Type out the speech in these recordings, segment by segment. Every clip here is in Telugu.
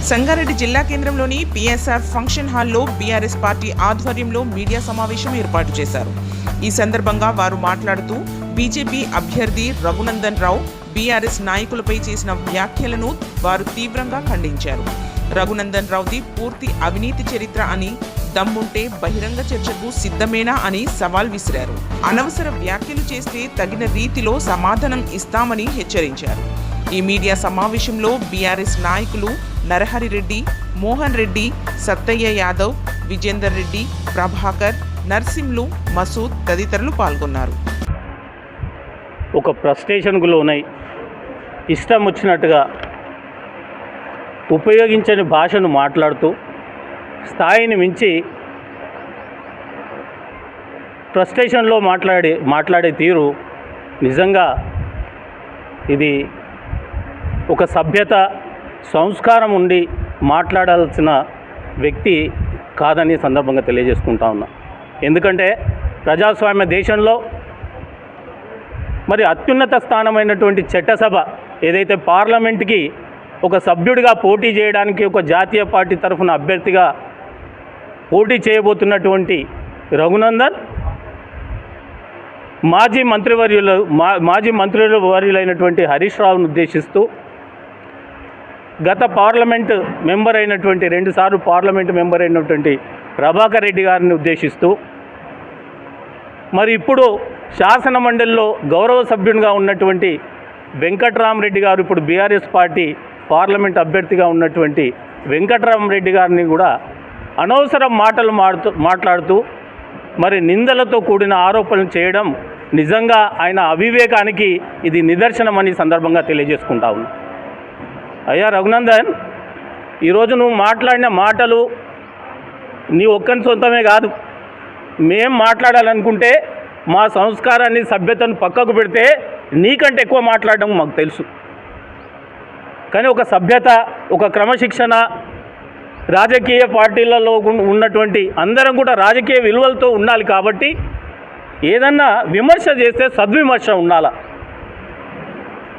సంగారెడ్డి జిల్లా కేంద్రంలోని పిఎస్ఆర్ ఫంక్షన్ హాల్లో బీఆర్ఎస్ పార్టీ ఆధ్వర్యంలో మీడియా సమావేశం ఏర్పాటు చేశారు. ఈ సందర్భంగా వారు మాట్లాడుతూ బీజేపీ అభ్యర్థి రఘునందన్ రావు బీఆర్ఎస్ నాయకులపై చేసిన వ్యాఖ్యలను వారు తీవ్రంగా ఖండించారు. రఘునందన్ రావుది పూర్తి అవినీతి చరిత్ర అని, దమ్ముంటే బహిరంగ చర్చకు సిద్ధమేనా అని సవాల్ విసిరారు. అనవసర వ్యాఖ్యలు చేస్తే తగిన రీతిలో సమాధానం ఇస్తామని హెచ్చరించారు. ఈ మీడియా సమావేశంలో బీఆర్ఎస్ నాయకులు నరహరి రెడ్డి, మోహన్ రెడ్డి, సత్తయ్య యాదవ్, విజేందర్ రెడ్డి, ప్రభాకర్, నర్సింలు, మసూద్ తదితరులు పాల్గొన్నారు. ఒక ఫ్రస్ట్రేషన్కు లోనై ఇష్టం వచ్చినట్టుగా ఉపయోగించని భాషను మాట్లాడుతూ స్థాయిని మించి ఫ్రస్ట్రేషన్లో మాట్లాడే తీరు నిజంగా ఇది ఒక సభ్యత, సంస్కారం ఉండి మాట్లాడాల్సిన వ్యక్తి కాదని సందర్భంగా తెలియజేసుకుంటా ఉన్నా. ఎందుకంటే ప్రజాస్వామ్య దేశంలో మరి అత్యున్నత స్థానమైనటువంటి చట్టసభ ఏదైతే పార్లమెంట్కి ఒక సభ్యుడిగా పోటీ చేయడానికి ఒక జాతీయ పార్టీ తరఫున అభ్యర్థిగా పోటీ చేయబోతున్నటువంటి రఘునందన్ మాజీ మంత్రివర్యులైనటువంటి హరీష్ రావును ఉద్దేశిస్తూ గత పార్లమెంటు మెంబర్ అయినటువంటి 2 సార్లు పార్లమెంటు మెంబర్ అయినటువంటి ప్రభాకర్ రెడ్డి గారిని ఉద్దేశిస్తూ మరి ఇప్పుడు శాసన మండలిలో గౌరవ సభ్యునిగా ఉన్నటువంటి వెంకట్రామరెడ్డి గారు, ఇప్పుడు బీఆర్ఎస్ పార్టీ పార్లమెంట్ అభ్యర్థిగా ఉన్నటువంటి వెంకట్రామరెడ్డి గారిని కూడా అనవసర మాటలు మాట్లాడుతూ మరి నిందలతో కూడిన ఆరోపణలు చేయడం నిజంగా ఆయన అవివేకానికి ఇది నిదర్శనమని సందర్భంగా తెలియజేసుకుంటా ఉన్నా. అయ్యా రఘునందన్, ఈరోజు నువ్వు మాట్లాడిన మాటలు నీ ఒక్కని సొంతమే కాదు. మేం మాట్లాడాలనుకుంటే మా సంస్కారాన్ని, సభ్యతను పక్కకు పెడితే నీకంటే ఎక్కువ మాట్లాడడం మాకు తెలుసు. కానీ ఒక సభ్యత, ఒక క్రమశిక్షణ, రాజకీయ పార్టీలలో ఉన్నటువంటి అందరం కూడా రాజకీయ విలువలతో ఉండాలి. కాబట్టి ఏదన్నా విమర్శ చేస్తే సద్విమర్శ ఉండాలి,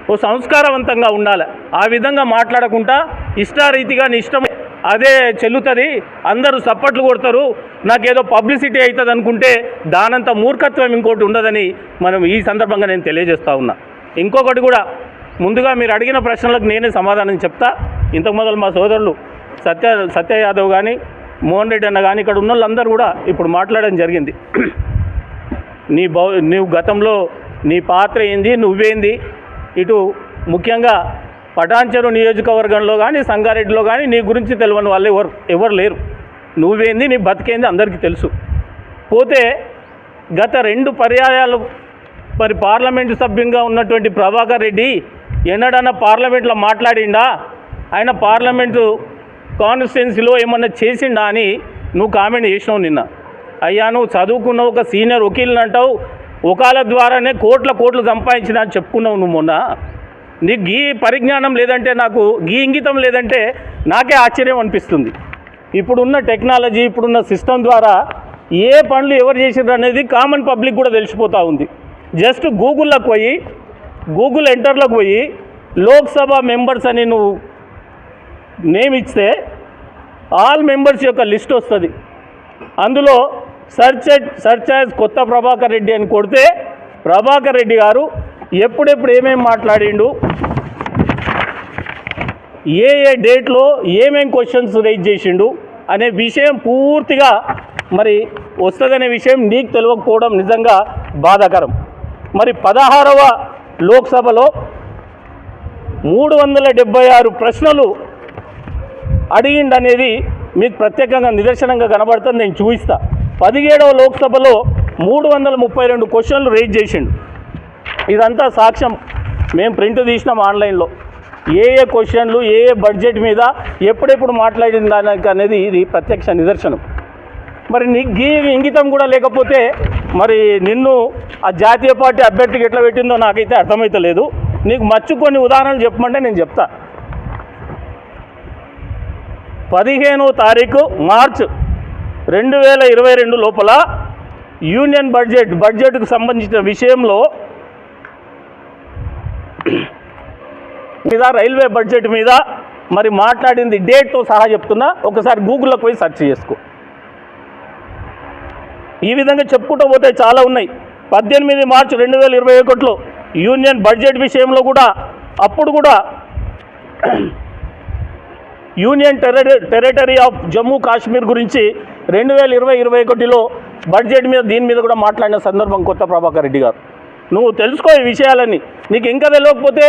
ఓ సంస్కారవంతంగా ఉండాలి. ఆ విధంగా మాట్లాడకుండా ఇష్టారీతిగా నీ ఇష్టం అదే చెల్లుతుంది, అందరూ సప్పట్లు కొడతారు, నాకేదో పబ్లిసిటీ అవుతుంది అనుకుంటే దానంత మూర్ఖత్వం ఇంకోటి ఉండదని మనం ఈ సందర్భంగా నేను తెలియజేస్తూ ఉన్నా. ఇంకొకటి కూడా, ముందుగా మీరు అడిగిన ప్రశ్నలకు నేనే సమాధానం చెప్తా. ఇంతకు మొదలు మా సోదరులు సత్య యాదవ్ కానీ, మోహన్ రెడ్డి అన్న కానీ, ఇక్కడ ఉన్న వాళ్ళందరూ కూడా ఇప్పుడు మాట్లాడడం జరిగింది. నీవు గతంలో నీ పాత్ర ఏంది, నువ్వేంది, ఇటు ముఖ్యంగా పటాన్చెరు నియోజకవర్గంలో కానీ, సంగారెడ్డిలో కానీ నీ గురించి తెలియని వాళ్ళు ఎవరు లేరు. నువ్వేంది, నీ బతికేంది అందరికీ తెలుసు. పోతే గత 2 పర్యాయాలు మరి పార్లమెంటు సభ్యునిగా ఉన్నటువంటి ప్రభాకర్ రెడ్డి ఎన్నడన్నా పార్లమెంట్లో మాట్లాడిండా, ఆయన పార్లమెంటు కాన్స్టిట్యున్సీలో ఏమన్నా చేసిండా అని నువ్వు కామెంట్ చేసినావు నిన్న. అయ్యా, నువ్వు చదువుకున్న ఒక సీనియర్ వకీల్ని అంటావు, వకాల ద్వారానే కోట్లు సంపాదించిన అని చెప్పుకున్నావు నువ్వు మొన్న. నీకు గీ పరిజ్ఞానం లేదంటే, నాకు గీ ఇంగితం లేదంటే నాకే ఆశ్చర్యం అనిపిస్తుంది. ఇప్పుడున్న టెక్నాలజీ, ఇప్పుడున్న సిస్టమ్ ద్వారా ఏ పనులు ఎవరు చేసారు అనేది కామన్ పబ్లిక్ కూడా తెలిసిపోతూ ఉంది. జస్ట్ గూగుల్లోకి పోయి, గూగుల్ ఎంటర్లోకి పోయి లోక్సభ మెంబర్స్ అని నువ్వు నేమ్ ఇస్తే ఆల్ మెంబర్స్ యొక్క లిస్ట్ వస్తుంది. అందులో సర్చ్ యాజ్ కొత్త ప్రభాకర్ రెడ్డి అని కొడితే ప్రభాకర్ రెడ్డి గారు ఎప్పుడెప్పుడు ఏమేమి మాట్లాడిండు, ఏ డేట్లో ఏమేం క్వశ్చన్స్ రైజ్ చేసిండు అనే విషయం పూర్తిగా మరి వస్తుందనే విషయం నీకు తెలియకపోవడం నిజంగా బాధాకరం. మరి 16వ లోక్సభలో 376 ప్రశ్నలు అడిగిండనేది మీకు ప్రత్యేకంగా నిదర్శనంగా కనబడుతుంది. నేను చూపిస్తా. 17వ లోక్సభలో 332 క్వశ్చన్లు రైజ్ చేసిండు. ఇదంతా సాక్ష్యం, మేము ప్రింట్ తీసినాం ఆన్లైన్లో. ఏ క్వశ్చన్లు, ఏ బడ్జెట్ మీద ఎప్పుడెప్పుడు మాట్లాడిన దానికి అనేది ఇది ప్రత్యక్ష నిదర్శనం. మరి నీకు గీ ఇంగితం కూడా లేకపోతే మరి నిన్ను ఆ జాతీయ పార్టీ అభ్యర్థికి ఎట్లా పెట్టిందో నాకైతే అర్థమవుతలేదు. నీకు మచ్చు కొన్ని ఉదాహరణలు చెప్పమంటే నేను చెప్తా. 15వ తారీఖు మార్చ్ 2022 లోపల యూనియన్ బడ్జెట్కు సంబంధించిన విషయంలో మీద, రైల్వే బడ్జెట్ మీద మరి మాట్లాడింది డేట్తో సహా చెప్తున్నా, ఒకసారి గూగుల్లోకి పోయి సెర్చ్ చేసుకో. ఈ విధంగా చెప్పుకుంటూ పోతే చాలా ఉన్నాయి. 18 మార్చి 2021లో యూనియన్ బడ్జెట్ విషయంలో కూడా అప్పుడు కూడా union territory of Jammu Kashmir గురించి 2020-21లో బడ్జెట్ మీద దీని మీద కూడా మాట్లాడిన సందర్భం కొత్త ప్రభాకర్ రెడ్డి గారు. నువ్వు తెలుసుకో ఈ విషయాలన్నీ. నీకు ఇంకా తెలియకపోతే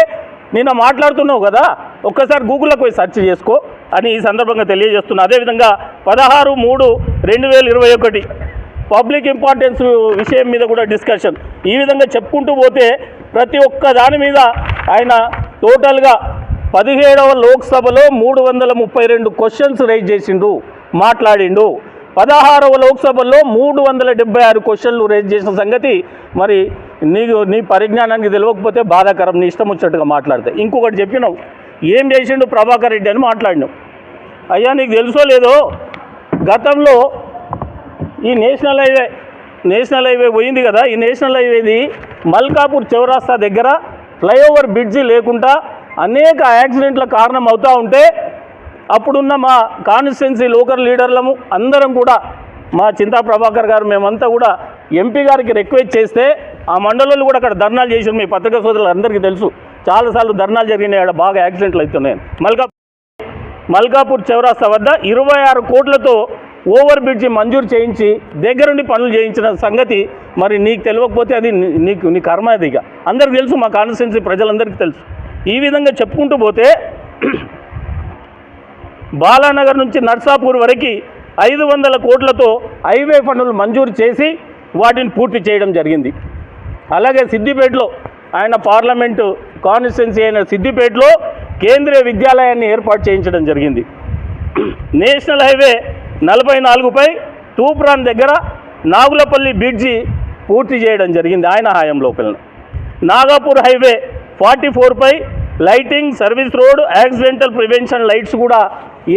నిన్న మాట్లాడుతున్నావు కదా, ఒక్కసారి గూగుల్లోకి పోయి సెర్చ్ చేసుకో అని ఈ సందర్భంగా తెలియజేస్తున్నా. అదేవిధంగా 16/3/2021 పబ్లిక్ ఇంపార్టెన్స్ విషయం మీద కూడా డిస్కషన్. ఈ విధంగా చెప్పుకుంటూ పోతే ప్రతి ఒక్క దాని మీద ఆయన టోటల్గా 17వ లోక్సభలో 332 క్వశ్చన్స్ రైజ్ చేసిండు, మాట్లాడిండు. 16వ లోక్సభలో 376 క్వశ్చన్లు రైజ్ చేసిన సంగతి మరి నీ పరిజ్ఞానానికి తెలియకపోతే బాధాకరం. నీ ఇష్టం వచ్చినట్టుగా మాట్లాడితే. ఇంకొకటి చెప్పినావు, ఏం చేసిండు ప్రభాకర్ రెడ్డి అని మాట్లాడినావు. అయ్యా నీకు తెలుసో లేదో, గతంలో ఈ నేషనల్ హైవే పోయింది కదా, ఈ నేషనల్ హైవేది మల్కాపూర్ చౌరాస్తా దగ్గర ఫ్లైఓవర్ బ్రిడ్జి లేకుండా అనేక యాక్సిడెంట్ల కారణం అవుతూ ఉంటే అప్పుడున్న మా కాన్స్టిట్యున్సీ లోకల్ లీడర్లము అందరం కూడా మా చింతా ప్రభాకర్ గారు మేమంతా కూడా ఎంపీ గారికి రిక్వెస్ట్ చేస్తే ఆ మండలంలో కూడా అక్కడ ధర్నాలు చేసారు. మీ పత్రికా సోదరులు అందరికీ తెలుసు, చాలాసార్లు ధర్నాలు జరిగినాయి, అక్కడ బాగా యాక్సిడెంట్లు అవుతున్నాయి. మల్కాపూర్ చౌరాస్తా వద్ద 26 కోట్లతో ఓవర్ బ్రిడ్జి మంజూరు చేయించి దగ్గరుండి పనులు చేయించిన సంగతి మరి నీకు తెలియకపోతే అది నీ కర్మ. అది ఇక అందరికీ తెలుసు, మా కాన్స్టిట్యున్సీ ప్రజలందరికీ తెలుసు. ఈ విధంగా చెప్పుకుంటూ పోతే బాలానగర్ నుంచి నర్సాపూర్ వరకు 500 కోట్లతో హైవే పనులు మంజూరు చేసి వాటిని పూర్తి చేయడం జరిగింది. అలాగే సిద్దిపేటలో ఆయన పార్లమెంటు కాన్స్టిట్యున్సీ అయిన సిద్దిపేటలో కేంద్రీయ విద్యాలయాన్ని ఏర్పాటు చేయించడం జరిగింది. నేషనల్ హైవే 44పై తూప్రాన్ దగ్గర నాగులపల్లి బ్రిడ్జి పూర్తి చేయడం జరిగింది ఆయన హయాం లోపల. నాగాపూర్ హైవే 44పై lighting, service road, accidental prevention lights కూడా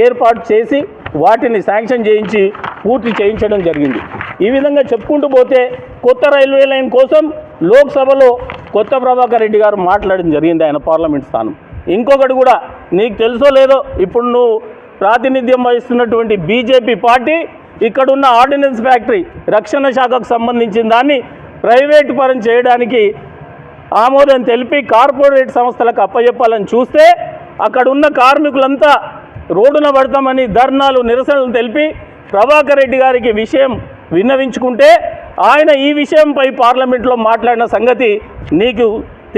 ఏర్పాటు చేసి వాటిని శాంక్షన్ చేయించి పూర్తి చేయించడం జరిగింది. ఈ విధంగా చెప్పుకుంటూ పోతే కొత్త రైల్వే లైన్ కోసం లోక్సభలో కొత్త ప్రభాకర్ రెడ్డి గారు మాట్లాడడం జరిగింది ఆయన పార్లమెంట్ స్థానం. ఇంకొకటి కూడా నీకు తెలుసో లేదో, ఇప్పుడు నువ్వు ప్రాతినిధ్యం వహిస్తున్నటువంటి బీజేపీ పార్టీ ఇక్కడున్న ఆర్డినెన్స్ ఫ్యాక్టరీ రక్షణ శాఖకు సంబంధించిన దాన్ని ప్రైవేటు పరం చేయడానికి ఆమోదం తెలిపి కార్పొరేట్ సంస్థలకు అప్పచెప్పాలని చూస్తే అక్కడున్న కార్మికులంతా రోడ్డున పడతామని ధర్నాలు, నిరసనలు తెలిపి ప్రభాకర్ రెడ్డి గారికి విషయం విన్నవించుకుంటే ఆయన ఈ విషయంపై పార్లమెంట్లో మాట్లాడిన సంగతి నీకు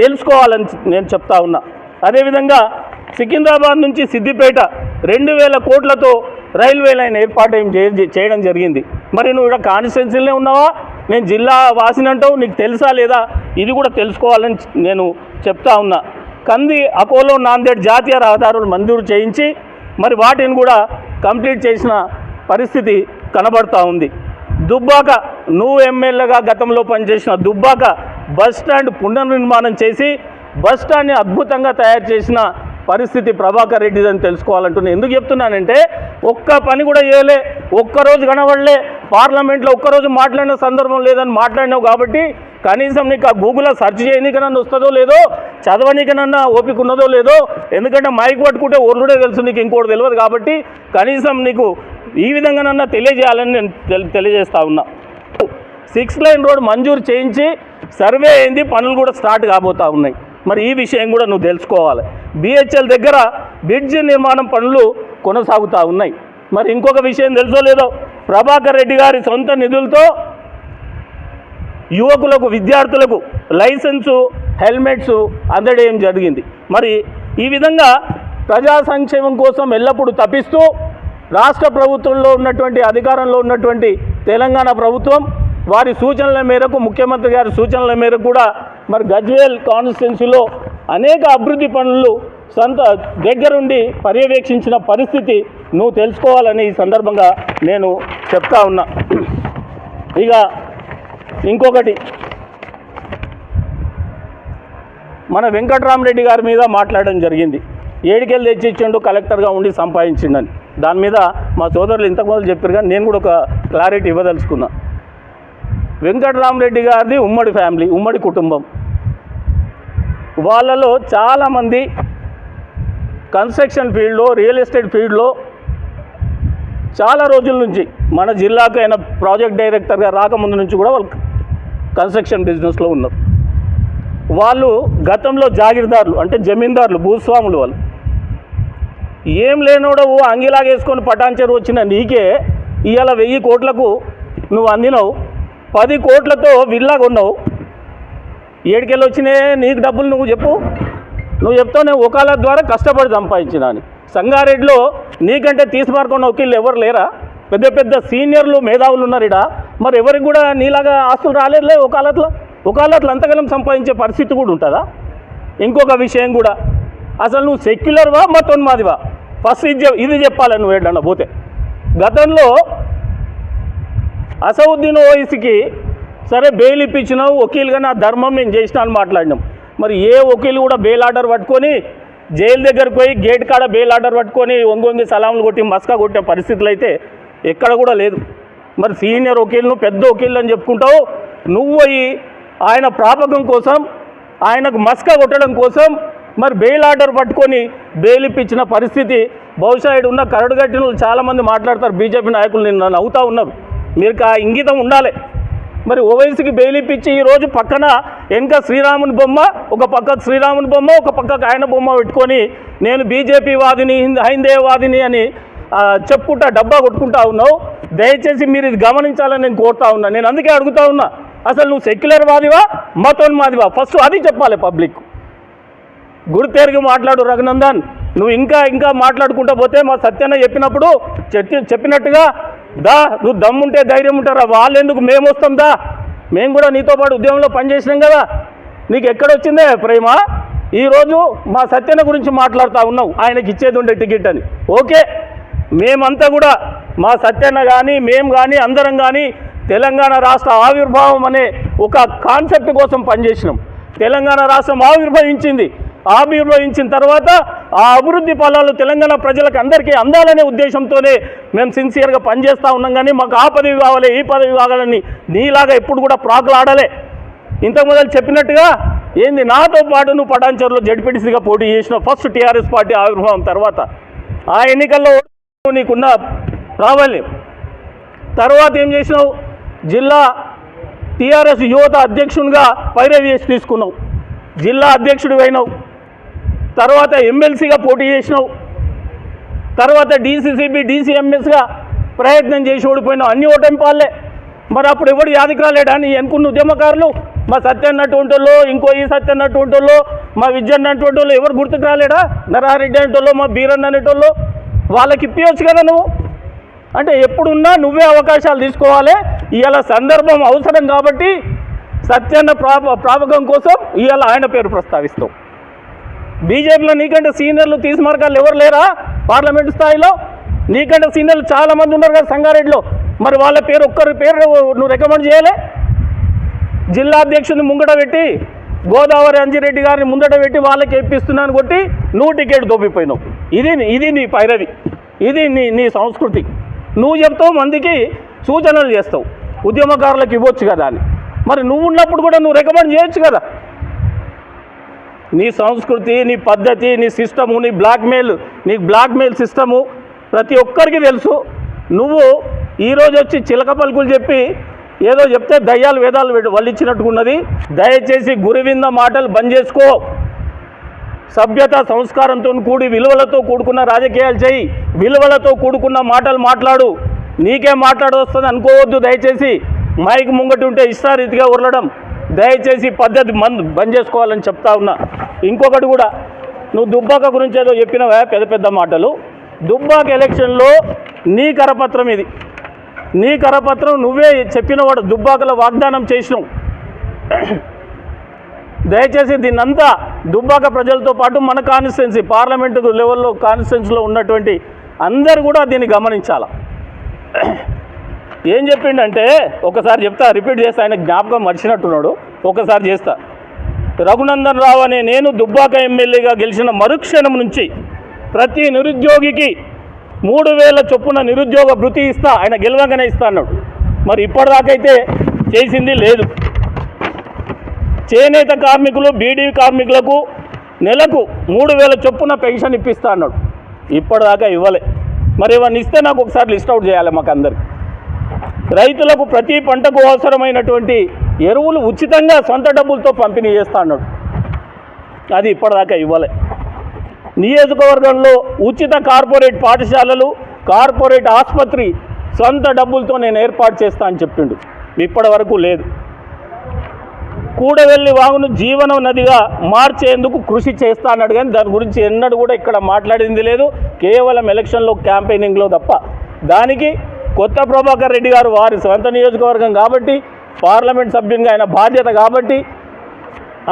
తెలుసుకోవాలని నేను చెప్తా ఉన్నా. అదేవిధంగా సికింద్రాబాద్ నుంచి సిద్దిపేట 2000 కోట్లతో రైల్వే లైన్ ఏర్పాటు చేయడం జరిగింది. మరి నువ్వు ఇక్కడ కాన్స్టిట్యున్సీలోనే ఉన్నావా, నేను జిల్లా వాసినంటావు, నీకు తెలుసా లేదా, ఇది కూడా తెలుసుకోవాలని నేను చెప్తా ఉన్నా. కంది, అకోలో, నాందేడ్ జాతీయ రహదారులు మంజూరు చేయించి మరి వాటిని కూడా కంప్లీట్ చేసిన పరిస్థితి కనబడుతూ ఉంది. దుబ్బాక, నువ్వు ఎమ్మెల్యేగా గతంలో పనిచేసిన దుబ్బాక బస్ స్టాండ్ పునర్నిర్మాణం చేసి బస్ స్టాండ్ని అద్భుతంగా తయారు చేసిన పరిస్థితి ప్రభాకర్ రెడ్డి అని తెలుసుకోవాలంటున్నా. ఎందుకు చెప్తున్నానంటే ఒక్క పని కూడా చేయలే, ఒక్కరోజు కనబడలే, పార్లమెంట్లో ఒక్కరోజు మాట్లాడిన సందర్భం లేదని మాట్లాడినావు. కాబట్టి కనీసం నీకు ఆ గూగుల్లో సెర్చ్ చేయనీకనన్నా వస్తుందో లేదో, చదవనీకనన్నా ఓపిక ఉన్నదో లేదో, ఎందుకంటే మైక్ పట్టుకుంటే ఒర్రుడే తెలుసు, నీకు ఇంకోటి తెలియదు. కాబట్టి కనీసం నీకు ఈ విధంగానన్నా తెలియజేయాలని నేను తెలియజేస్తా ఉన్నా. 6 లైన్ రోడ్ మంజూరు చేయించి సర్వే అయింది, పనులు కూడా స్టార్ట్ కాబోతూ ఉన్నాయి. మరి ఈ విషయం కూడా నువ్వు తెలుసుకోవాలి. బిహెచ్ఎల్ దగ్గర బ్రిడ్జి నిర్మాణం పనులు కొనసాగుతూ ఉన్నాయి. మరి ఇంకొక విషయం తెలుసో లేదో, ప్రభాకర్ రెడ్డి గారి సొంత నిధులతో యువకులకు, విద్యార్థులకు లైసెన్సు, హెల్మెట్స్ అందడం జరిగింది. మరి ఈ విధంగా ప్రజా సంక్షేమం కోసం ఎల్లప్పుడూ తప్పిస్తూ రాష్ట్ర ప్రభుత్వంలో ఉన్నటువంటి, అధికారంలో ఉన్నటువంటి తెలంగాణ ప్రభుత్వం వారి సూచనల మేరకు, ముఖ్యమంత్రి గారి సూచనల మేరకు కూడా మరి గజ్వేల్ కాన్స్టిట్యున్సీలో అనేక అభివృద్ధి పనులు దగ్గరుండి పర్యవేక్షించిన పరిస్థితి నువ్వు తెలుసుకోవాలని ఈ సందర్భంగా నేను చెప్తా ఉన్నా. ఇక ఇంకొకటి, మన వెంకట్రామరెడ్డి గారి మీద మాట్లాడడం జరిగింది. ఏడికెళ్ళి తెచ్చిచ్చిండు, కలెక్టర్గా ఉండి సంపాదించిండని. దాని మీద మా సోదరులు ఇంతకుముందు చెప్పారు, కానీ నేను కూడా ఒక క్లారిటీ ఇవ్వదలుచుకున్నా. వెంకట్రామరెడ్డి గారిది ఉమ్మడి ఫ్యామిలీ, ఉమ్మడి కుటుంబం. వాళ్ళలో చాలామంది కన్స్ట్రక్షన్ ఫీల్డ్లో, రియల్ ఎస్టేట్ ఫీల్డ్లో చాలా రోజుల నుంచి మన జిల్లాకు అయిన ప్రాజెక్ట్ డైరెక్టర్గా రాకముందు నుంచి కూడా వాళ్ళు కన్స్ట్రక్షన్ బిజినెస్లో ఉన్నారు. వాళ్ళు గతంలో జాగీర్దారులు, అంటే జమీందారులు, భూస్వాములు. వాళ్ళు ఏం లేనోడవు అంగిలాగేసుకొని పటాన్చెరు వచ్చిన నీకే ఇవాళ 1000 కోట్లకు నువ్వు అందినవు, 10 కోట్లతో విల్లా కొన్నావు. ఏడికెళ్ళి వచ్చినాయి నీకు డబ్బులు? నువ్వు చెప్పు. నువ్వు చెప్తావు నేను వకాలత్ ద్వారా కష్టపడి సంపాదించిన అని. సంగారెడ్డిలో నీకంటే తీసుమార్కున్న వకీళ్ళు ఎవరు లేరా? పెద్ద పెద్ద సీనియర్లు, మేధావులు ఉన్నారు ఇక్కడ. మరి ఎవరికి కూడా నీలాగా ఆస్తులు రాలేదులే వకాలత్లు అంతకాలం సంపాదించే పరిస్థితి కూడా ఉంటుందా? ఇంకొక విషయం కూడా, అసలు నువ్వు సెక్యులర్వా మతోన్మాదివా? ఫస్ట్ ఇది చెప్పాలి నువ్వు ఏడన్నా పోతే. గతంలో అసౌద్దీన్ ఓవైసీకి సరే బెయిల్ ఇప్పించినావు, వకీలుగా నా ధర్మం నేను చేసిన అని మాట్లాడినాం. మరి ఏ వకీలు కూడా బెయిల్ ఆర్డర్ పట్టుకొని జైలు దగ్గరకు పోయి గేట్ కాడ బెయిల్ ఆర్డర్ పట్టుకొని వంగి సలాములు కొట్టి మస్కా కొట్టిన పరిస్థితులు అయితే ఎక్కడ కూడా లేదు. మరి సీనియర్ వకీలను, పెద్ద వకీళ్ళు అని చెప్పుకుంటావు. నువ్వు పోయి ఆయన ప్రాపకం కోసం, ఆయనకు మస్కా కొట్టడం కోసం మరి బెయిల్ ఆర్డర్ పట్టుకొని బెయిల్ ఇప్పించిన పరిస్థితి. బహుశా ఇక్కడ ఉన్న కరడుగట్టిన చాలామంది మాట్లాడతారు, బీజేపీ నాయకులు నిన్న నవ్వుతూ ఉన్నారు. మీరు ఆ ఇంగితం ఉండాలి. మరి ఓవైసీకి బెయిల్ ఇప్పించి ఈరోజు పక్కన వెనక శ్రీరాముని బొమ్మ, ఒక పక్కకు శ్రీరాముని బొమ్మ, ఒక పక్కకు ఆయన బొమ్మ పెట్టుకొని నేను బీజేపీ వాదిని, హైందేవాదిని అని చెప్పుకుంటా డబ్బా కొట్టుకుంటా ఉన్నావు. దయచేసి మీరు ఇది గమనించాలని నేను కోరుతా ఉన్నా. నేను అందుకే అడుగుతా ఉన్నా, అసలు నువ్వు సెక్యులర్ వాదివా మతోన్మాదివా? ఫస్ట్ అది చెప్పాలి పబ్లిక్. గుర్తెరిగి మాట్లాడు రఘునందన్. నువ్వు ఇంకా మాట్లాడుకుంటూ పోతే మా సత్యన్న చెప్పినట్టుగా దా, నువ్వు దమ్ముంటే ధైర్యం ఉంటారా? వాళ్ళెందుకు మేము వస్తాం దా, మేము కూడా నీతో పాటు ఉద్యమంలో పనిచేసినాం కదా. నీకు ఎక్కడొచ్చిందే ప్రేమ? ఈరోజు మా సత్యన్న గురించి మాట్లాడుతూ ఉన్నావు, ఆయనకి ఇచ్చేది ఉండే టికెట్ అని. ఓకే, మేమంతా కూడా మా సత్యన్న కానీ మేము కానీ అందరం కానీ తెలంగాణ రాష్ట్ర ఆవిర్భావం అనే ఒక కాన్సెప్ట్ కోసం పనిచేసినాం. తెలంగాణ రాష్ట్రం ఆవిర్భవించిన తర్వాత ఆ అభివృద్ధి ఫలాలు తెలంగాణ ప్రజలకు అందరికీ అందాలనే ఉద్దేశంతోనే మేము సిన్సియర్గా పనిచేస్తూ ఉన్నాం. కానీ మాకు ఆ పదవి కావాలి, ఈ పదవి కావాలని నీలాగా ఎప్పుడు కూడా ప్రాకులు ఆడలే. ఇంతకు మొదలు చెప్పినట్టుగా ఏంది, నాతో పాటు నువ్వు పటాన్చెరులో జడ్పీటీసీగా పోటీ చేసినావు ఫస్ట్ టీఆర్ఎస్ పార్టీ ఆవిర్భావం తర్వాత. ఆ ఎన్నికల్లో నీకున్న ప్రాబల్యం తర్వాత ఏం చేసినావు? జిల్లా టీఆర్ఎస్ యువత అధ్యక్షునిగా పైరవి చేసి తీసుకున్నావు, జిల్లా అధ్యక్షుడు అయినావు. తర్వాత ఎమ్మెల్సీగా పోటీ చేసినావు. తర్వాత డీసీసీబీ, డీసీఎంఎస్గా ప్రయత్నం చేసి ఓడిపోయినావు. అన్ని ఓటమిపాలే. మరి అప్పుడు ఎవడు యాదికి రాలేడా? నీ అనుకున్న ఉద్యమకారులు, మా సత్యన్న అటువంటి వాళ్ళు, ఇంకో ఈ సత్యన్న అటువంటి వాళ్ళు, మా విద్యన్న అటువంటి వాళ్ళు ఎవరు గుర్తుకు రాలేడా? నరహరెడ్డి అనేటోళ్ళు, మా బీరన్న అనేటోళ్ళు, వాళ్ళకి ఇప్పించవచ్చు కదా నువ్వు. అంటే ఎప్పుడున్నా నువ్వే అవకాశాలు తీసుకోవాలి. ఇవాళ సందర్భం అవసరం కాబట్టి సత్యన్న ప్రాపకం కోసం ఇవాళ ఆయన పేరు ప్రస్తావిస్తావు. బీజేపీలో నీకంటే సీనియర్లు తీసుమార్గాలు ఎవరు లేరా? పార్లమెంటు స్థాయిలో నీకంటే సీనియర్లు చాలామంది ఉన్నారు కదా సంగారెడ్డిలో. మరి వాళ్ళ పేరు ఒక్కరి పేరు నువ్వు రికమెండ్ చేయలే? జిల్లా అధ్యక్షుడిని ముంగట పెట్టి, గోదావరి అంజిరెడ్డి గారిని ముందట పెట్టి వాళ్ళకి ఇప్పిస్తున్నాను కొట్టి నువ్వు టికెట్ దొబ్బిపోయినావు. ఇది నీ పైరవి, ఇది నీ సంస్కృతి. నువ్వు చెప్తావు, మందికి సూచనలు చేస్తావు, ఉద్యమకారులకు ఇవ్వచ్చు కదా అని. మరి నువ్వు ఉన్నప్పుడు కూడా నువ్వు రికమెండ్ చేయొచ్చు కదా. నీ సంస్కృతి, నీ పద్ధతి, నీ సిస్టము, నీ బ్లాక్మెయిల్ సిస్టము ప్రతి ఒక్కరికి తెలుసు. నువ్వు ఈరోజు వచ్చి చిలక పలుకులు చెప్పి ఏదో చెప్తే దయ్యాలు వేదాలు వల్లిచ్చినట్టుకున్నది. దయచేసి గురివింద మాటలు బంద్ చేసుకో. సభ్యత సంస్కారంతో కూడి విలువలతో కూడుకున్న రాజకీయాలు చేయి, విలువలతో కూడుకున్న మాటలు మాట్లాడు. నీకే మాట్లాడొస్తుంది అనుకోవద్దు. దయచేసి మైక్ ముంగటి ఉంటే ఇష్టారీతిగా ఉరలడం దయచేసి పద్ధతి బంద్ చేసుకోవాలని చెప్తా ఉన్నా. ఇంకొకటి కూడా, నువ్వు దుబ్బాక గురించి ఏదో చెప్పినవా పెద్ద మాటలు. దుబ్బాక ఎలక్షన్లో నీ కరపత్రం ఇది, నీ కరపత్రం నువ్వే చెప్పినవాడు, దుబ్బాకలో వాగ్దానం చేసినావు. దయచేసి దీన్నంతా దుబ్బాక ప్రజలతో పాటు మన కాన్స్టిట్యున్సీ, పార్లమెంటు లెవెల్లో కాన్స్టిట్యున్సీలో ఉన్నటువంటి అందరూ కూడా దీన్ని గమనించాలి. ఏం చెప్పిండంటే, ఒకసారి చెప్తా, రిపీట్ చేస్తా, ఆయన జ్ఞాపకం మర్చినట్టున్నాడు, ఒకసారి చేస్తా. రఘునందన్ రావు అనే నేను దుబ్బాక ఎమ్మెల్యేగా గెలిచిన మరుక్షణం నుంచి ప్రతి నిరుద్యోగికి 3000 చొప్పున నిరుద్యోగ భృతి ఇస్తా, ఆయన గెలవగానే ఇస్తా అన్నాడు. మరి ఇప్పటిదాకైతే చేసింది లేదు. చేనేత కార్మికులు, బీడీ కార్మికులకు నెలకు 3,000 చొప్పున పెన్షన్ ఇప్పిస్తా అన్నాడు. ఇప్పటిదాకా ఇవ్వలే. మరి ఏమన్నా ఇస్తే నాకు ఒకసారి లిస్ట్ అవుట్ చేయాలి మాకు అందరికి. రైతులకు ప్రతి పంటకు అవసరమైనటువంటి ఎరువులు ఉచితంగా సొంత డబ్బులతో పంపిణీ చేస్తా అన్నాడు. అది ఇప్పటిదాకా ఇవ్వలే. నియోజకవర్గంలో ఉచిత కార్పొరేట్ పాఠశాలలు, కార్పొరేట్ ఆసుపత్రి సొంత డబ్బులతో నేను ఏర్పాటు చేస్తా అని చెప్పిండు. ఇప్పటి వరకు లేదు. కూడవెల్లి వాగును జీవన నదిగా మార్చేందుకు కృషి చేస్తా అన్నాడు, కానీ దాని గురించి ఎన్నడూ కూడా ఇక్కడ మాట్లాడింది లేదు. కేవలం ఎలక్షన్లో క్యాంపెయినింగ్లో తప్ప. దానికి కొత్త ప్రభాకర్ రెడ్డి గారు వారి సొంత నియోజకవర్గం కాబట్టి, పార్లమెంట్ సభ్యునిగా ఆయన బాధ్యత కాబట్టి,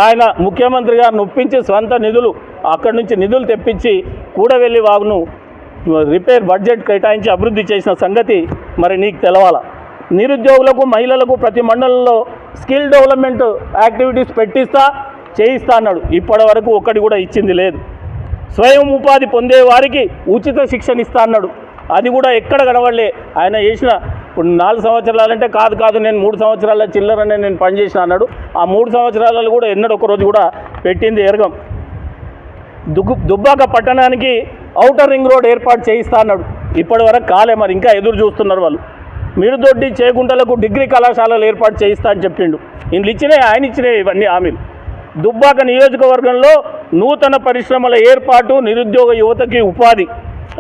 ఆయన ముఖ్యమంత్రి గారిని ఒప్పించి సొంత నిధులు అక్కడి నుంచి నిధులు తెప్పించి కూడవెల్లి వాగును రిపేర్ బడ్జెట్ కేటాయించి అభివృద్ధి చేసిన సంగతి మరి నీకు తెలవాలా. నిరుద్యోగులకు, మహిళలకు ప్రతి మండలంలో స్కిల్ డెవలప్మెంట్ యాక్టివిటీస్ చేయిస్తా అన్నాడు. ఇప్పటి వరకు ఒక్కటి కూడా ఇచ్చింది లేదు. స్వయం ఉపాధి పొందే వారికి ఉచిత శిక్షణ ఇస్తా అన్నాడు. అది కూడా ఎక్కడ కనబడలే. ఆయన చేసిన ఇప్పుడు 4 సంవత్సరాలంటే కాదు నేను 3 సంవత్సరాల చిల్లరనే నేను పనిచేసిన అన్నాడు. ఆ 3 సంవత్సరాలలో కూడా ఎన్నడూ ఒక్కరోజు కూడా పెట్టింది ఎరగం. దుబ్బాక పట్టణానికి ఔటర్ రింగ్ రోడ్ ఏర్పాటు చేయిస్తా అన్నాడు. ఇప్పటి వరకు కాలే. మరి ఇంకా ఎదురు చూస్తున్నారు వాళ్ళు. మిరుదొడ్డి చేగుంటలకు డిగ్రీ కళాశాలలు ఏర్పాటు చేయిస్తా అని చెప్పిండు. ఇండ్లు ఇచ్చినాయి, ఆయన ఇచ్చినాయి ఇవన్నీ హామీలు. దుబ్బాక నియోజకవర్గంలో నూతన పరిశ్రమల ఏర్పాటు, నిరుద్యోగ యువతకి ఉపాధి,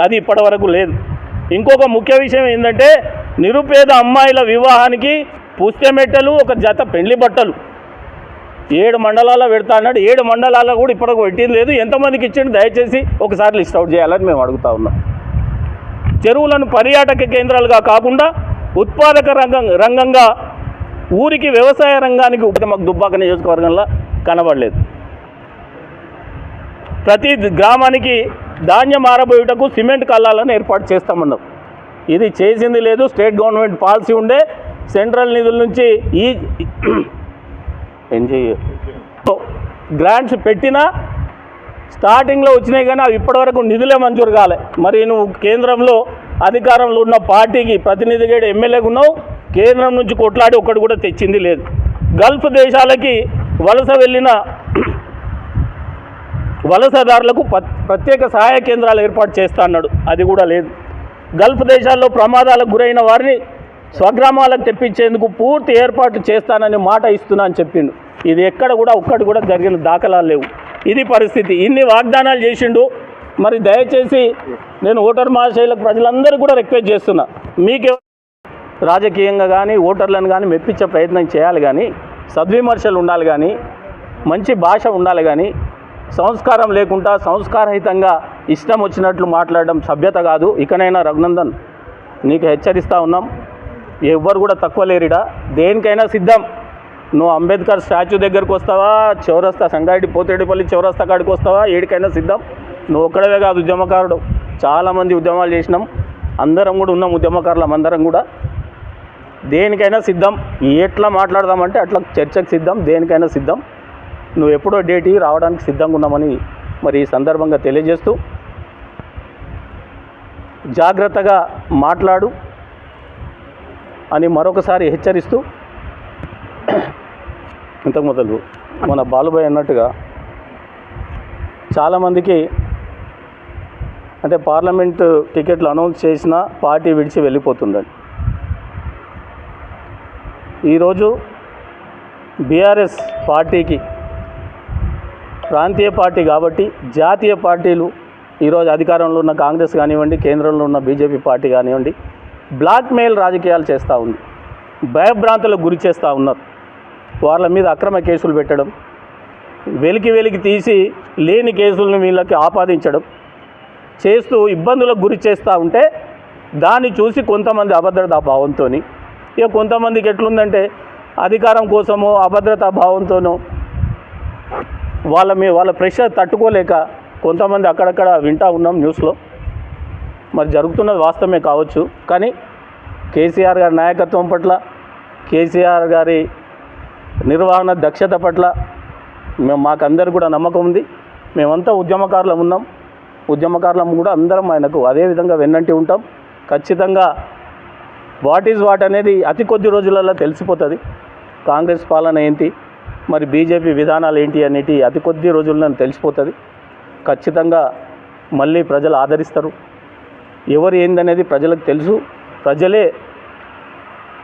అది ఇప్పటి వరకు లేదు. ఇంకొక ముఖ్య విషయం ఏంటంటే నిరుపేద అమ్మాయిల వివాహానికి పుస్తెమెట్టలు, ఒక జత పెండ్లి బట్టలు 7 మండలాల్లో పెడతా అన్నాడు. 7 మండలాల్లో కూడా ఇప్పటికి పెట్టింది లేదు. ఎంతమందికి ఇచ్చిండు దయచేసి ఒకసారి లిస్ట్ అవుట్ చేయాలని మేము అడుగుతా ఉన్నాం. చెరువులను పర్యాటక కేంద్రాలుగా కాకుండా ఉత్పాదక రంగంగా ఊరికి వ్యవసాయ రంగానికి మాకు దుబ్బాక నియోజకవర్గంలో కనబడలేదు. ప్రతి గ్రామానికి ధాన్యం ఆరబోయుటకు సిమెంట్ కళ్ళాలను ఏర్పాటు చేస్తామన్నాం. ఇది చేసింది లేదు. స్టేట్ గవర్నమెంట్ పాలసీ ఉండే సెంట్రల్ నిధుల నుంచి ఈ గ్రాంట్స్ పెట్టినా స్టార్టింగ్లో వచ్చినాయి, కానీ అవి ఇప్పటివరకు నిధులే మంజూరు కాలే. మరి నువ్వు కేంద్రంలో అధికారంలో ఉన్న పార్టీకి ప్రతినిధిగా ఎమ్మెల్యేగా ఉన్నావు, కేంద్రం నుంచి కొట్లాడి ఒక్కటి కూడా తెచ్చింది లేదు. గల్ఫ్ దేశాలకి వలస వెళ్ళిన వలసదారులకు ప్రత్యేక సహాయ కేంద్రాలు ఏర్పాటు చేస్తా అన్నాడు. అది కూడా లేదు. గల్ఫ్ దేశాల్లో ప్రమాదాలకు గురైన వారిని స్వగ్రామాలకు తెప్పించేందుకు పూర్తి ఏర్పాట్లు చేస్తానని మాట ఇస్తున్నా అని చెప్పిండు. ఇది ఎక్కడ కూడా ఒక్కటి కూడా జరిగిన దాఖలాలు లేవు. ఇది పరిస్థితి. ఇన్ని వాగ్దానాలు చేసిండు. మరి దయచేసి నేను ఓటర్ మహాశైలకు ప్రజలందరూ కూడా రిక్వెస్ట్ చేస్తున్నా, మీకే రాజకీయంగా కానీ ఓటర్లను కానీ మెప్పించే ప్రయత్నం చేయాలి, కానీ సద్విమర్శలు ఉండాలి, కానీ మంచి భాష ఉండాలి, కానీ సంస్కారం లేకుండా సంస్కారహితంగా ఇష్టం వచ్చినట్లు మాట్లాడడం సభ్యత కాదు. ఇకనైనా రఘునందన్ నీకు హెచ్చరిస్తూ ఉన్నాం. ఎవ్వరు కూడా తక్కువ లేరిడా. దేనికైనా సిద్ధం. నువ్వు అంబేద్కర్ స్టాచ్యూ దగ్గరకు వస్తావా, చౌరస్తా సంగారెడ్డి పోతేడిపల్లి చౌరస్తా కాడికి వస్తావా, ఏడికైనా సిద్ధం. నువ్వు ఒక్కడవే కాదు ఉద్యమకారుడు. చాలామంది ఉద్యమాలు చేసినాం, అందరం కూడా ఉన్నాం ఉద్యమకారులం. అందరం కూడా దేనికైనా సిద్ధం. ఎట్లా మాట్లాడదామంటే అట్లా చర్చకు సిద్ధం, దేనికైనా సిద్ధం. నువ్వు ఎప్పుడో డేట్ రావడానికి సిద్ధంగా ఉన్నామని మరి ఈ సందర్భంగా తెలియజేస్తూ జాగ్రత్తగా మాట్లాడు అని మరొకసారి హెచ్చరిస్తూ, ఇంతకు మొదలు మన బాలుబాయ్ అన్నట్టుగా చాలామందికి అంటే పార్లమెంటు టికెట్లు అనౌన్స్ చేసినా పార్టీ విడిచి వెళ్ళిపోతుందండి. ఈరోజు బీఆర్ఎస్ పార్టీకి ప్రాంతీయ పార్టీ కాబట్టి జాతీయ పార్టీలు ఈరోజు అధికారంలో ఉన్న కాంగ్రెస్ కానివ్వండి, కేంద్రంలో ఉన్న బీజేపీ పార్టీ కానివ్వండి, బ్లాక్మెయిల్ రాజకీయాలు చేస్తూ ఉంది. భయభ్రాంతులకు గురి చేస్తూ ఉన్నారు. వాళ్ళ మీద అక్రమ కేసులు పెట్టడం, వెలికి తీసి లేని కేసులను వీళ్ళకి ఆపాదించడం చేస్తూ ఇబ్బందులకు గురి చేస్తూ ఉంటే దాన్ని చూసి కొంతమంది అభద్రతా భావంతో, ఇక కొంతమందికి ఎట్లుందంటే అధికారం కోసమో అభద్రతా భావంతోనో వాళ్ళ ప్రెషర్ తట్టుకోలేక కొంతమంది అక్కడక్కడ వింటూ ఉన్నాం న్యూస్లో. మరి జరుగుతున్నది వాస్తవమే కావచ్చు, కానీ కేసీఆర్ గారి నాయకత్వం పట్ల, కేసీఆర్ గారి నిర్వహణ దక్షత పట్ల మాకందరు కూడా నమ్మకం ఉంది. మేమంతా ఉద్యమకారులం ఉన్నాం. ఉద్యమకారులం కూడా అందరం ఆయనకు అదేవిధంగా వెన్నంటి ఉంటాం. ఖచ్చితంగా వాట్ ఈజ్ వాట్ అనేది అతి కొద్ది రోజులలో తెలిసిపోతుంది. కాంగ్రెస్ పాలన ఏంటి, మరి బీజేపీ విధానాలు ఏంటి అనేటి అతి కొద్ది రోజుల్లో తెలిసిపోతుంది. ఖచ్చితంగా మళ్ళీ ప్రజలు ఆదరిస్తారు. ఎవరు ఏందనేది ప్రజలకు తెలుసు. ప్రజలే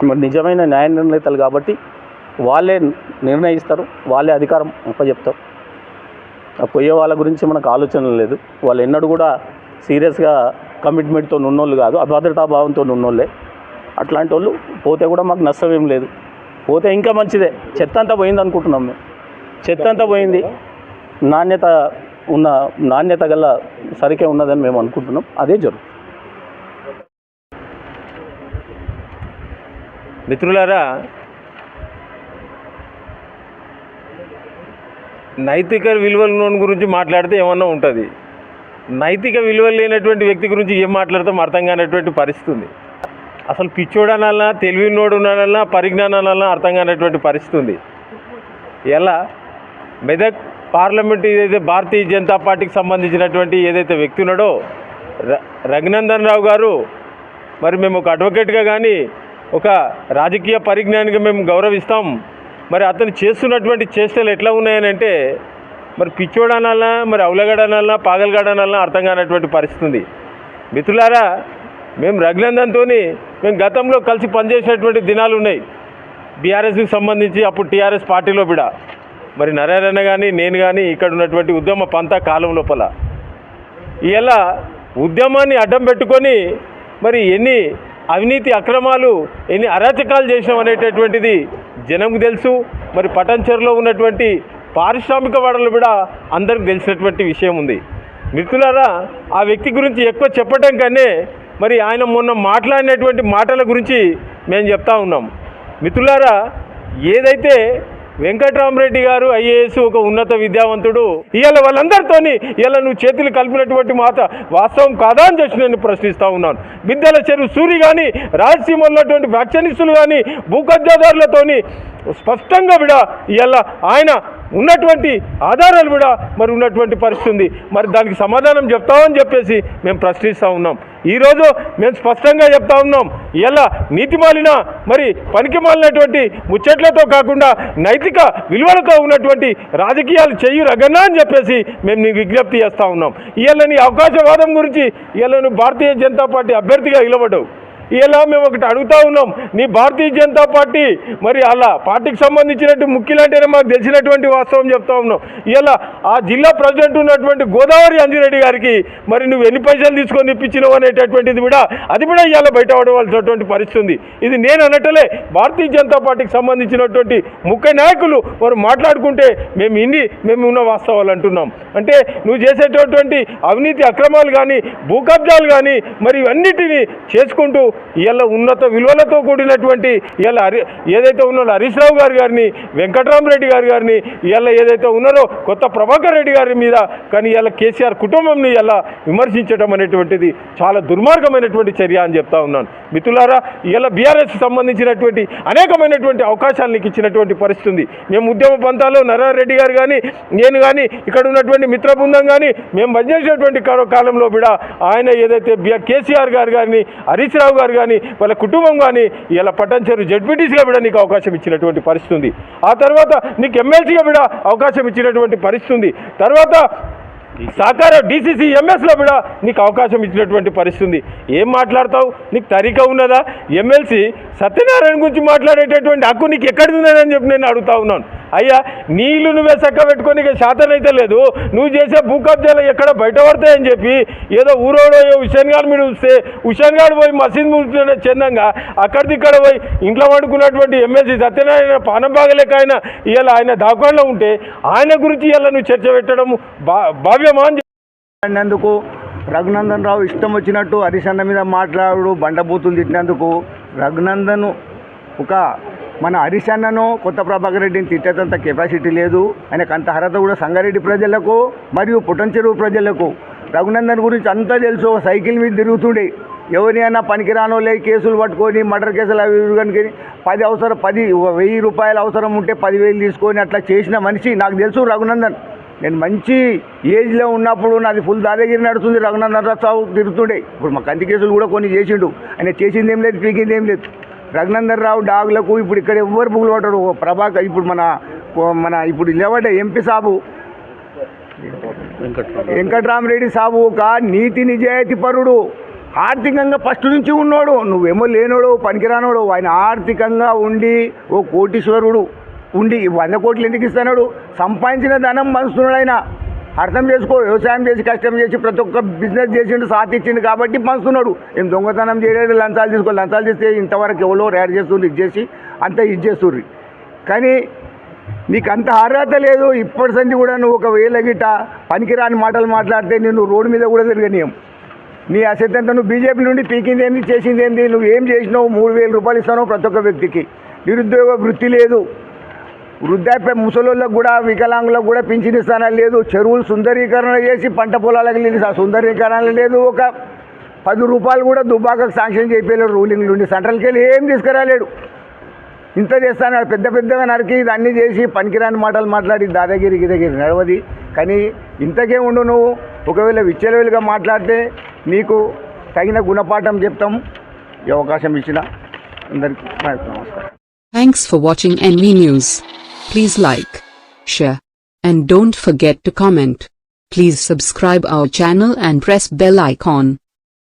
మరి నిజమైన న్యాయ నిర్ణేతలు కాబట్టి వాళ్ళే నిర్ణయిస్తారు, వాళ్ళే అధికారం అప్పచెప్తారు. పోయే వాళ్ళ గురించి మనకు ఆలోచన లేదు. వాళ్ళు ఎన్నడూ కూడా సీరియస్గా కమిట్మెంట్తో ఉన్నోళ్ళు కాదు, అభద్రతాభావంతో ఉన్నోళ్ళే. అట్లాంటి వాళ్ళు పోతే కూడా మాకు నష్టం ఏం లేదు. పోతే ఇంకా మంచిదే. చెత్త అంతా పోయింది అనుకుంటున్నాం మేము. చెత్త అంతా పోయింది, నాణ్యత గల సరికే ఉన్నదని మేము అనుకుంటున్నాం. అదే జరుగుతుంది. మిత్రులారా, నైతిక విలువల గురించి మాట్లాడితే ఏమన్నా ఉంటుంది. నైతిక విలువలు లేనటువంటి వ్యక్తి గురించి ఏం మాట్లాడతాం అర్థం కానటువంటి పరిస్థితి ఉంది. అసలు పిచ్చోడనన్నా, తెలివినోడునన్నా, పరిజ్ఞానాలన్నా అర్థం కానటువంటి పరిస్థితి ఉంది. ఎలా మెదక్ పార్లమెంట్ ఏదైతే భారతీయ జనతా పార్టీకి సంబంధించినటువంటి ఏదైతే వ్యక్తి ఉన్నాడో రఘునందన్ రావు గారు, మరి మేము ఒక అడ్వకేట్గా కానీ ఒక రాజకీయ పరిజ్ఞానిగా మేము గౌరవిస్తాం. మరి అతను చేస్తున్నటువంటి చేష్టలు ఎట్లా ఉన్నాయని అంటే మరి పిచ్చోడనాలన్నా, మరి అవులగడనాలన్నా, పాగలగడనాలన్నా అర్థం కానటువంటి పరిస్థితి ఉంది. మిత్రులారా, మేము రఘునందన్తో మేము గతంలో కలిసి పనిచేసినటువంటి దినాలు ఉన్నాయి. బీఆర్ఎస్కి సంబంధించి అప్పుడు టీఆర్ఎస్ పార్టీలో బిడా మరి నరేరన్న కానీ నేను కానీ ఇక్కడ ఉన్నటువంటి ఉద్యమ పంతా కాలం లోపల ఇలా ఉద్యమాన్ని అడ్డం పెట్టుకొని మరి ఎన్ని అవినీతి అక్రమాలు, ఎన్ని అరాచకాలు చేసినాం అనేటటువంటిది జనంకు తెలుసు. మరి పటంచెరులో ఉన్నటువంటి పారిశ్రామిక వాడలు కూడా అందరికి తెలిసినటువంటి విషయం ఉంది. మిత్రులారా, ఆ వ్యక్తి గురించి ఎక్కువ చెప్పటం కన్నా మరి ఆయన మొన్న మాట్లాడినటువంటి మాటల గురించి మేము చెప్తా ఉన్నాం. మిత్రులారా, ఏదైతే వెంకట్రామరెడ్డి గారు ఐఏఎస్ ఒక ఉన్నత విద్యావంతుడు, ఇవాళ వాళ్ళందరితోని ఇవాళ నువ్వు చేతులు కలిపినటువంటి మాట వాస్తవం కాదా అని చెప్పి నేను ప్రశ్నిస్తూ ఉన్నాను. బిద్దల చెరువు సూరి కానీ, రాయలసీమలో ఉన్నటువంటి వ్యాఖ్యానిస్తులు కానీ, భూకబ్జాదారులతోని స్పష్టంగా కూడా ఇవాళ ఆయన ఉన్నటువంటి ఆధారాలు కూడా మరి ఉన్నటువంటి పరిస్థితి ఉంది. మరి దానికి సమాధానం చెప్తామని చెప్పేసి మేము ప్రశ్నిస్తూ ఉన్నాం. ఈరోజు మేము స్పష్టంగా చెప్తా ఉన్నాం, ఇలా నీతిమాలిన మరి పనికి మాలినటువంటి ముచ్చట్లతో కాకుండా నైతిక విలువలతో ఉన్నటువంటి రాజకీయాలు చెయ్యి రగన్నా అని చెప్పేసి మేము నీకు విజ్ఞప్తి చేస్తూ ఉన్నాం. ఇవాళ నీ అవకాశవాదం గురించి ఇవాళ నువ్వు భారతీయ జనతా పార్టీ అభ్యర్థిగా నిలబడ్డావు. ఇలా మేము ఒకటి అడుగుతూ ఉన్నాం, నీ భారతీయ జనతా పార్టీ మరి అలా పార్టీకి సంబంధించినట్టు ముఖ్యులంటేనే మాకు తెలిసినటువంటి వాస్తవం చెప్తా ఉన్నాం. ఇలా ఆ జిల్లా ప్రెసిడెంట్ ఉన్నటువంటి గోదావరి అంజిరెడ్డి గారికి మరి నువ్వు ఎన్ని పైసలు తీసుకొని ఇప్పించినావు అనేటటువంటిది కూడా అది కూడా ఇవాళ బయటపడవలసినటువంటి పరిస్థితి ఉంది. ఇది నేను అనటలే, భారతీయ జనతా పార్టీకి సంబంధించినటువంటి ముఖ్య నాయకులు వారు మాట్లాడుకుంటే మేము ఉన్న వాస్తవాలు అంటున్నాం. అంటే నువ్వు చేసేటటువంటి అవినీతి అక్రమాలు కానీ, భూకబ్జాలు కానీ మరి ఇవన్నిటినీ చేసుకుంటూ ఇవాళ ఉన్నత విలువలతో కూడినటువంటి ఇవాళ ఏదైతే ఉన్నారో హరీష్ రావు గారిని, వెంకట్రామరెడ్డి గారిని, ఇవాళ ఏదైతే ఉన్నారో కొత్త ప్రభాకర్ రెడ్డి గారి మీద కానీ ఇవాళ కేసీఆర్ కుటుంబంని ఇలా విమర్శించడం అనేటువంటిది చాలా దుర్మార్గమైనటువంటి చర్య అని చెప్తా ఉన్నాను. మిత్రులారా, ఇవాళ బీఆర్ఎస్ సంబంధించినటువంటి అనేకమైనటువంటి అవకాశాలు నీకు ఇచ్చినటువంటి పరిస్థితి ఉంది. మేము ఉద్యమ పంతాలో నరారెడ్డి గారు కానీ, నేను కానీ, ఇక్కడ ఉన్నటువంటి మిత్ర బృందం కానీ మేము పనిచేసినటువంటి కాలంలో కూడా ఆయన ఏదైతే కేసీఆర్ గారు కానీ, హరీష్ రావు గారు కానీ, వాళ్ళ కుటుంబం కానీ ఇలా పట్టంచెరు జడ్పీటీసీగా కూడా నీకు అవకాశం ఇచ్చినటువంటి పరిస్థితి ఉంది. ఆ తర్వాత నీకు ఎమ్మెల్సీగా కూడా అవకాశం ఇచ్చినటువంటి పరిస్థితి ఉంది. తర్వాత సహకార డీసీసీ ఎంఎస్లో కూడా నీకు అవకాశం ఇచ్చినటువంటి పరిస్థితి ఉంది. ఏం మాట్లాడతావు? నీకు తరిక ఉన్నదా? ఎమ్మెల్సీ సత్యనారాయణ గురించి మాట్లాడేటటువంటి హక్కు నీకు ఎక్కడిది ఉందని చెప్పి నేను అడుగుతా ఉన్నాను. అయ్యా, నీళ్లు నువ్వే చక్క పెట్టుకొని ఇక శాతనైతే లేదు, నువ్వు చేసే భూకబ్జాలు ఎక్కడ బయటపడతాయని చెప్పి ఏదో ఊరోడో హుషేన్ గారు మీరు చూస్తే హుషేన్ గారు పోయి మసీద్ ముట్టిన చందంగా అక్కడిక్కడ పోయి ఇంట్లో వండుకున్నటువంటి ఎమ్మెల్సీ సత్యనారాయణ పానం బాగలేక ఆయన దాఖల్లో ఉంటే ఆయన గురించి ఇలా నువ్వు చర్చ పెట్టడం భావ్యమా అని అన్నందుకు రఘునందన్ రావు ఇష్టం వచ్చినట్టు హరీష్ అన్న మీద మాట్లాడు బండబూతులు తిట్టినందుకు రఘునందన్ ఒక మన హరీష్ అన్నను కొత్త ప్రభాకర్ రెడ్డిని తిట్టేంత కెపాసిటీ లేదు. ఆయనకు అంత అర్హత కూడా సంగారెడ్డి ప్రజలకు మరియు పుట్టంచెరువు ప్రజలకు. రఘునందన్ గురించి అంతా తెలుసు. సైకిల్ మీద తిరుగుతుండే ఎవరినైనా పనికిరానోళ్ళే కేసులు పట్టుకొని మర్డర్ కేసులు అవి కనుక 10,000 రూపాయలు అవసరం ఉంటే 10,000 తీసుకొని అట్లా చేసిన మనిషి నాకు తెలుసు రఘునందన్. నేను మంచి ఏజ్లో ఉన్నప్పుడు నాది ఫుల్ దాదాగిరి నడుస్తుంది. రఘునందన్ రావు తిరుగుతుండే. ఇప్పుడు మా కంటి కేసులు కూడా కొన్ని చేసిండు. ఆయన చేసింది ఏం లేదు, పీకింది ఏం లేదు. రఘునందన్ రావు డాగులకు ఇప్పుడు ఇక్కడ ఎవ్వరు పువ్వులు పడ్డాడు. ప్రభాకర్ ఇప్పుడు మన మన ఇప్పుడు నిలబడ్డ ఎంపీ సాబు వెంకట్రామరెడ్డి సాబు ఒక నీతి నిజాయితీ పరుడు, ఆర్థికంగా ఫస్ట్ నుంచి ఉన్నోడు. నువ్వేమో లేనోడు, పనికిరానోడు. ఆయన ఆర్థికంగా ఉండి ఓ కోటీశ్వరుడు ఉండి 100 కోట్లు ఎందుకు ఇస్తున్నాడు? సంపాదించిన ధనం పంచుతున్నాడు ఆయన. అర్థం చేసుకో. వ్యవసాయం చేసి కష్టం చేసి ప్రతి ఒక్క బిజినెస్ చేసిండు, సాత్ ఇచ్చిండు కాబట్టి పంచుతున్నాడు. ఏం దొంగతనం చేయలేదు, లంచాలు తీసుకో. లంచాలు చేస్తే ఇంతవరకు ఎవరో రేడ్ చేస్తుండ్రు, ఇది చేసి అంతా ఇది చేస్తుండ్రు. కానీ నీకు అంత అర్హత లేదు. ఇప్పటి సంది కూడా నువ్వు ఒకవేళ గిట్ట పనికిరాని మాటలు మాట్లాడితే నేను రోడ్డు మీద కూడా తిరగనీయం. నీ అసెంత నువ్వు బీజేపీ నుండి పీకింది ఏంది, చేసింది ఏంది? నువ్వు ఏం చేసినావు? 3,000 రూపాయలు ఇస్తావు ప్రతి ఒక్క వ్యక్తికి. నిరుద్యోగ వృత్తి లేదు. వృద్ధాప్య ముసలోళ్ళకు కూడా, వికలాంగులకు కూడా పింఛన్ ఇస్తానా లేదు. చెరువులు సుందరీకరణ చేసి పంట పొలాలకు వెళ్ళి సుందరీకరణ లేదు. ఒక 10 రూపాయలు కూడా దుబ్బాకకు శాంక్షన్ చేయలేడు. రూలింగ్ నుండి సెంట్రల్కి వెళ్ళి ఏం తీసుకురాలేడు. ఇంత చేస్తాను పెద్ద పెద్దగా నరికి ఇది అన్నీ చేసి పనికిరాని మాటలు మాట్లాడి దాదాగిరి గిదగిరి నడవది. కానీ ఇంతకే ఉండు నువ్వు. ఒకవేళ విచ్చలవిలుగా మాట్లాడితే నీకు తగిన గుణపాఠం చెప్తాం. ఈ అవకాశం ఇచ్చిన అందరికీ నమస్కారం. Thanks for watching NV News. Please like, share, and don't forget to comment. Please subscribe our channel and press bell icon.